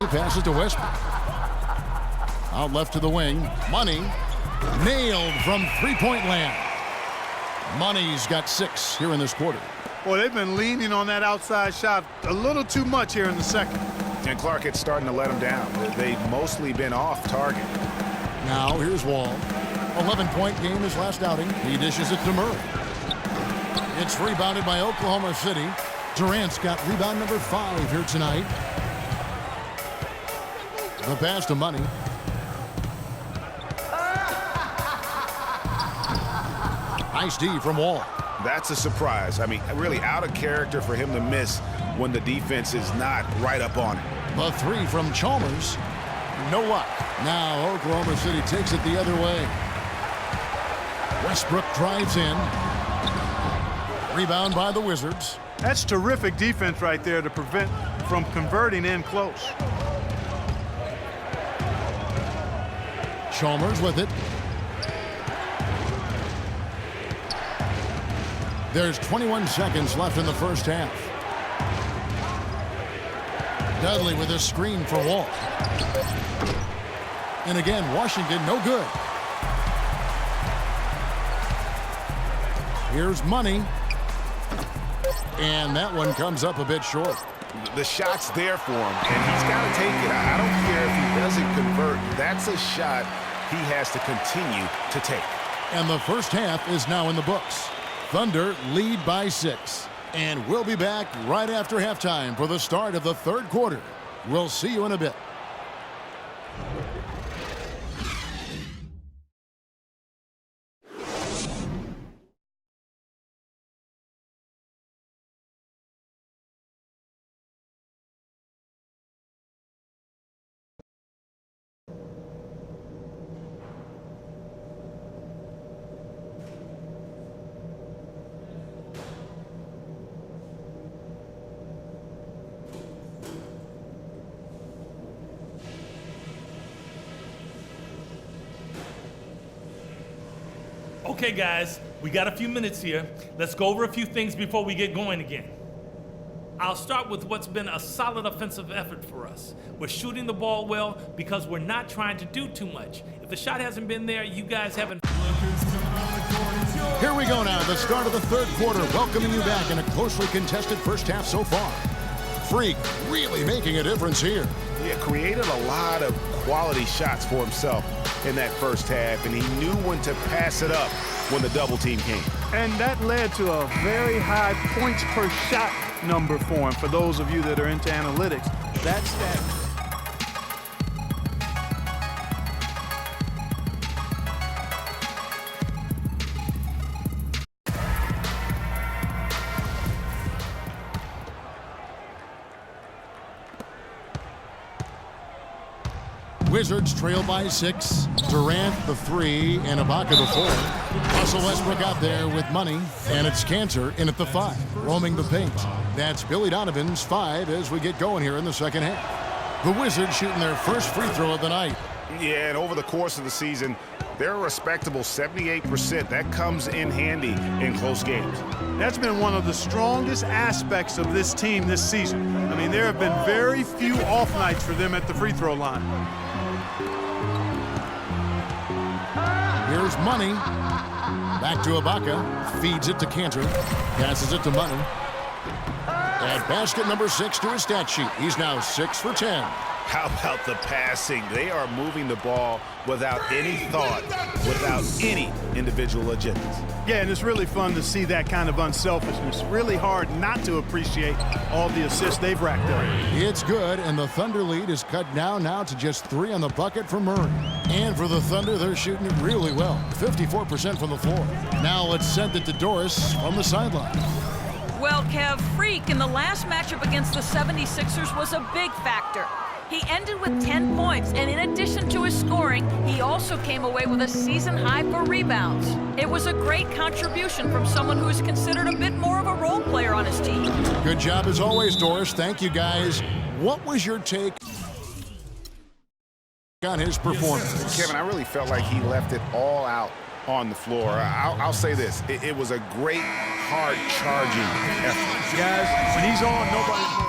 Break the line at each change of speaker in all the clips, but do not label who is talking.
passes to Westbrook. Out left to the wing. Money nailed from three-point land. Money's got 6 here in this quarter.
Well, they've been leaning on that outside shot a little too much here in the second.
And Clark, it's starting to let them down. They've mostly been off target.
Now here's Wall. 11-point game his last outing. He dishes it to Murray. It's rebounded by Oklahoma City. Durant's got rebound number 5 here tonight. The pass to Money. Nice D from Wall.
That's a surprise. I mean, really out of character for him to miss when the defense is not right up on it.
The 3 from Chalmers. No luck. Now Oklahoma City takes it the other way. Westbrook drives in. Rebound by the Wizards.
That's terrific defense right there to prevent from converting in close.
Chalmers with it. There's 21 seconds left in the first half. Dudley with a screen for Wall. And again, Washington no good. Here's Money. And that one comes up a bit short.
The shot's there for him, and he's got to take it. I don't care if he doesn't convert. That's a shot he has to continue to take.
And the first half is now in the books. Thunder lead by 6. And we'll be back right after halftime for the start of the third quarter. We'll see you in a bit.
Okay, guys, we got a few minutes here. Let's go over a few things before we get going again. I'll start with what's been a solid offensive effort for us. We're shooting the ball well because we're not trying to do too much. If the shot hasn't been there, you guys haven't.
Here we go now, the start of the third quarter, welcoming you back in a closely contested first half so far. Freak really making a difference here.
Yeah, created a lot of quality shots for himself in that first half, and he knew when to pass it up when the double team came.
And that led to a very high points per shot number for him. For those of you that are into analytics, that's that.
Wizards trail by 6. Durant the 3 and Ibaka the 4. Russell Westbrook out there with Money, and it's Cantor in at the 5, roaming the paint. That's Billy Donovan's 5 as we get going here in the second half. The Wizards shooting their first free throw of the night.
Yeah, and over the course of the season, they're a respectable 78%. That comes in handy in close games.
That's been one of the strongest aspects of this team this season. I mean, there have been very few off nights for them at the free throw line.
Here's Money. Back to Ibaka. Feeds it to Cantor. Passes it to Money. And basket number 6 to his stat sheet. He's now 6 for 10.
How about the passing? They are moving the ball without any thought, without any individual agendas.
Yeah, and it's really fun to see that kind of unselfishness. Really hard not to appreciate all the assists they've racked up.
It's good, and the Thunder lead is cut down now to just 3 on the bucket for Murray. And for the Thunder, they're shooting it really well, 54% from the floor. Now let's send it to Doris from the sideline.
Well, Kev, Freak in the last matchup against the 76ers was a big factor. He ended with 10 points, and in addition to his scoring, he also came away with a season high for rebounds. It was a great contribution from someone who is considered a bit more of a role player on his team.
Good job as always, Doris. Thank you, guys. What was your take on his performance?
Kevin, I really felt like he left it all out on the floor. I'll say this. It was a great, hard-charging effort.
Guys, when he's on, nobody's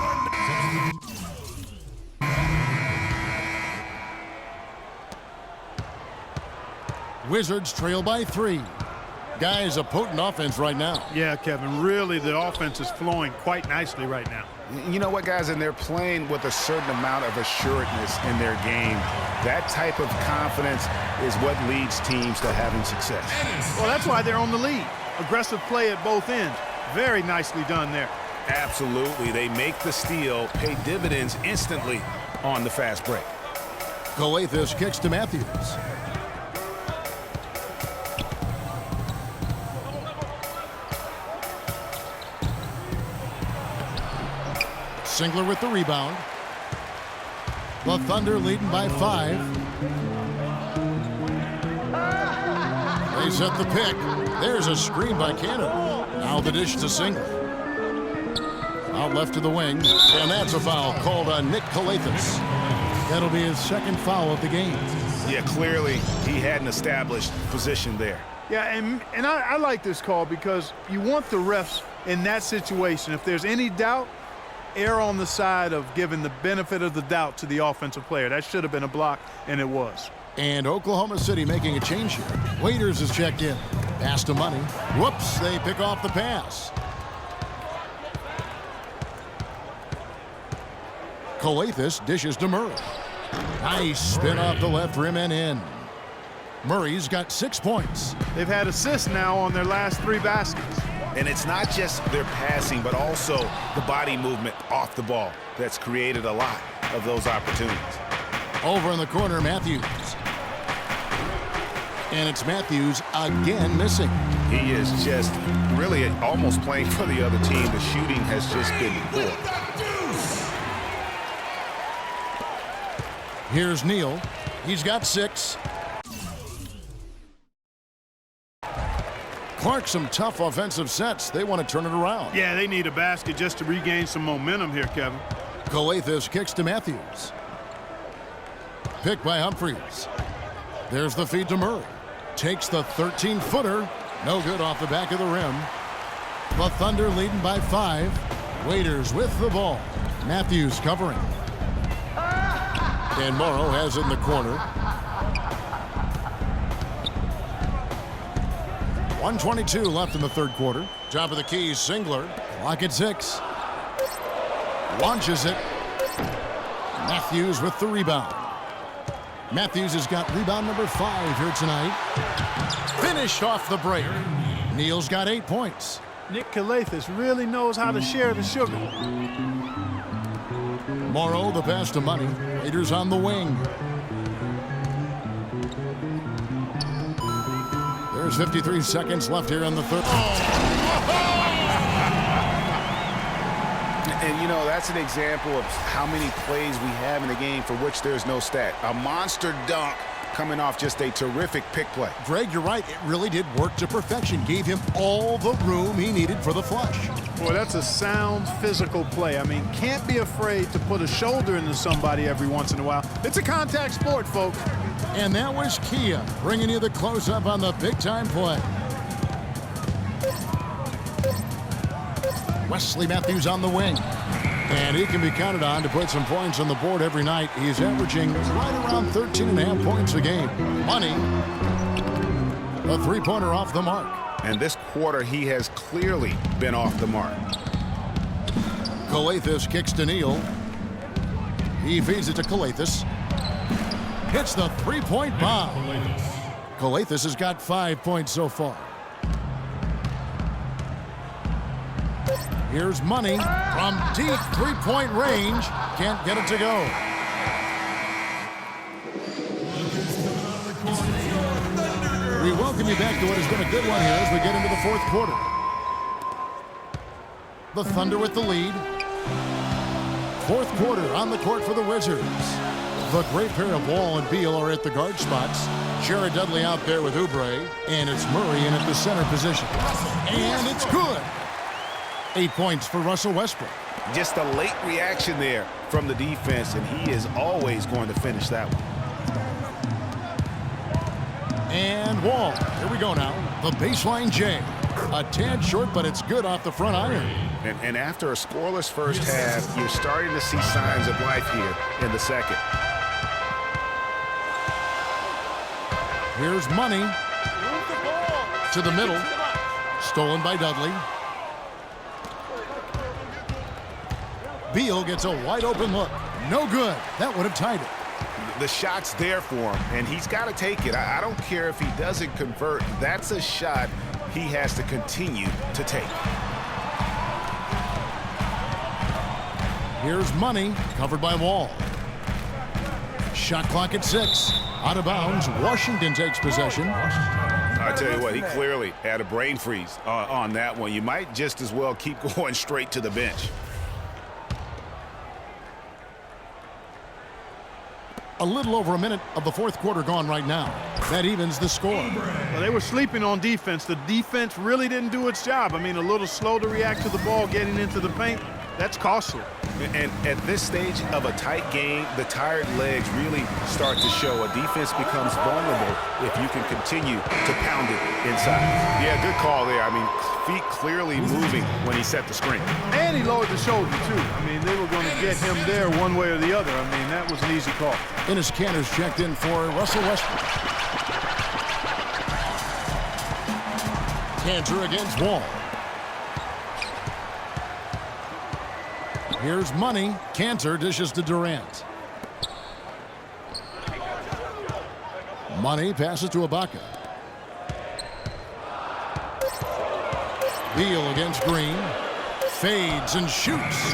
Wizards trail by 3. Guys, a potent offense right now.
Yeah, Kevin, really the offense is flowing quite nicely right now.
You know what, guys? And they're playing with a certain amount of assuredness in their game. That type of confidence is what leads teams to having success.
Well, that's why they're on the lead. Aggressive play at both ends. Very nicely done there.
Absolutely. They make the steal, pay dividends instantly on the fast break.
Calathes kicks to Matthews. Singler with the rebound. The Thunder leading by 5. They set the pick. There's a screen by Canada. Now the dish to Singler. Out left to the wing, and that's a foul called on Nick Calathes. That'll be his second foul of the game.
Yeah, clearly he had an established position there.
Yeah, and I like this call because you want the refs in that situation. If there's any doubt, err on the side of giving the benefit of the doubt to the offensive player. That should have been a block, and it was.
And Oklahoma City making a change here. Waiters is checked in. Pass to Money. Whoops, they pick off the pass. Calathes dishes to Murray. Nice spin off the left rim and in. Murray's got 6 points.
They've had assists now on their last 3 baskets.
And it's not just their passing, but also the body movement off the ball that's created a lot of those opportunities.
Over in the corner, Matthews. And it's Matthews again missing.
He is just really almost playing for the other team. The shooting has just been poor.
Here's Neal. He's got 6. Clark, some tough offensive sets. They want to turn it around.
Yeah, they need a basket just to regain some momentum here, Kevin.
Calathes kicks to Matthews. Picked by Humphries. There's the feed to Murray. Takes the 13-footer. No good off the back of the rim. The Thunder leading by 5. Waiters with the ball. Matthews covering. And Morrow has it in the corner. 1:22 left in the third quarter. Top of the key, Singler. Clock at 6. Launches it. Matthews with the rebound. Matthews has got rebound number 5 here tonight. Finished off the break. Neal's got 8 points.
Nick Calathes really knows how to share the sugar.
Morrow, the pass to Money. Raiders on the wing. There's 53 seconds left here in the third.
And, you know, that's an example of how many plays we have in the game for which there's no stat. A monster dunk coming off just a terrific pick play.
Greg, you're right. It really did work to perfection. Gave him all the room he needed for the flush.
Boy, that's a sound physical play. I mean, can't be afraid to put a shoulder into somebody every once in a while. It's a contact sport, folks.
And that was Kia bringing you the close-up on the big-time play. Wesley Matthews on the wing. And he can be counted on to put some points on the board every night. He's averaging right around 13.5 points a game. Money, a three-pointer off the mark.
And this quarter, he has clearly been off the mark.
Calathes kicks to Neal. He feeds it to Calathes. Hits the three-point bomb. Calathes has got 5 points so far. Here's Money from deep three-point range. Can't get it to go. We welcome you back to what has been a good one here as we get into the fourth quarter. The Thunder with the lead. Fourth quarter on the court for the Wizards. The great pair of Wall and Beal are at the guard spots. Jared Dudley out there with Oubre. And it's Murray in at the center position. And it's good. 8 points for Russell Westbrook.
Just a late reaction there from the defense, and he is always going to finish that one.
And Wall. Here we go now. The baseline J. A tad short, but it's good off the front iron.
And after a scoreless first half, you're starting to see signs of life here in the second.
Here's Money to the middle. Stolen by Dudley. Beal gets a wide open look. No good. That would have tied it.
The shot's there for him, and he's got to take it. I don't care if he doesn't convert. That's a shot he has to continue to take.
Here's Money, covered by Wall. Shot clock at 6. Out of bounds. Washington takes possession.
I tell you what, he clearly had a brain freeze on that one. You might just as well keep going straight to the bench.
A little over a minute of the fourth quarter gone right now. That evens the score.
Well, they were sleeping on defense. The defense really didn't do its job. I mean, a little slow to react to the ball getting into the paint. That's costly.
And at this stage of a tight game, the tired legs really start to show. A defense becomes vulnerable if you can continue to pound it inside. Yeah, good call there. I mean, feet clearly moving when he set the screen.
And he lowered the shoulder, too. I mean, they were going to get him there one way or the other. I mean, that was an easy call.
Enes Kanter's checked in for Russell Westbrook. Kanter against Wall. Here's Money. Kanter dishes to Durant. Money passes to Ibaka. Beal against Green. Fades and shoots.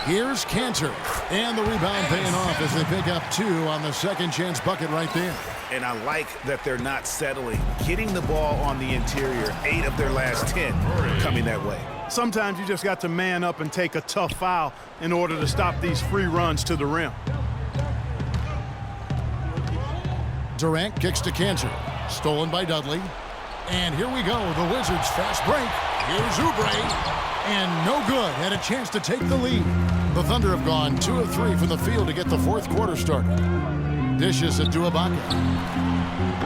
Here's Kanter. And the rebound paying off as they pick up 2 on the second chance bucket right there.
And I like that they're not settling. Getting the ball on the interior, 8 of their last 10 coming that way.
Sometimes you just got to man up and take a tough foul in order to stop these free runs to the rim.
Durant kicks to Kanter. Stolen by Dudley. And here we go. The Wizards fast break. Here's Oubre. And no good. Had a chance to take the lead. The Thunder have gone 2 of 3 from the field to get the fourth quarter started. Dishes it to Ibaka.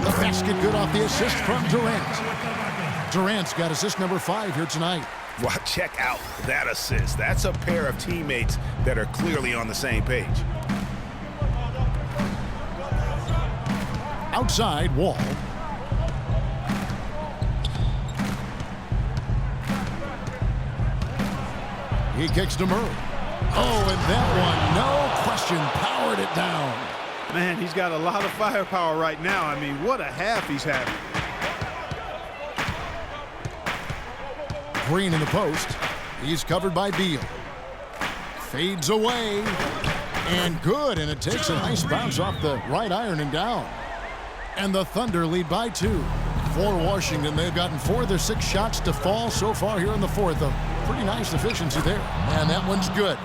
The basket good off the assist from Durant. Durant's got assist number 5 here tonight.
Well, check out that assist. That's a pair of teammates that are clearly on the same page.
Outside, Wall. He kicks to Murray. Oh, and that one, no question, powered it down.
Man, he's got a lot of firepower right now. I mean, what a half he's having.
Green in the post. He's covered by Beal. Fades away. And good, and it takes a nice bounce off the right iron and down. And the Thunder lead by 2. For Washington, they've gotten 4 of their 6 shots to fall so far here in the fourth. A pretty nice efficiency there. And that one's good.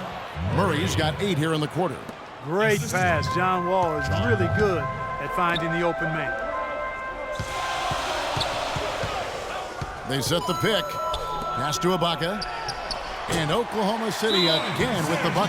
Murray's got 8 here in the quarter.
Great pass. John Wall is really good at finding the open man.
They set the pick. Pass to Ibaka. And Oklahoma City again with the bucket.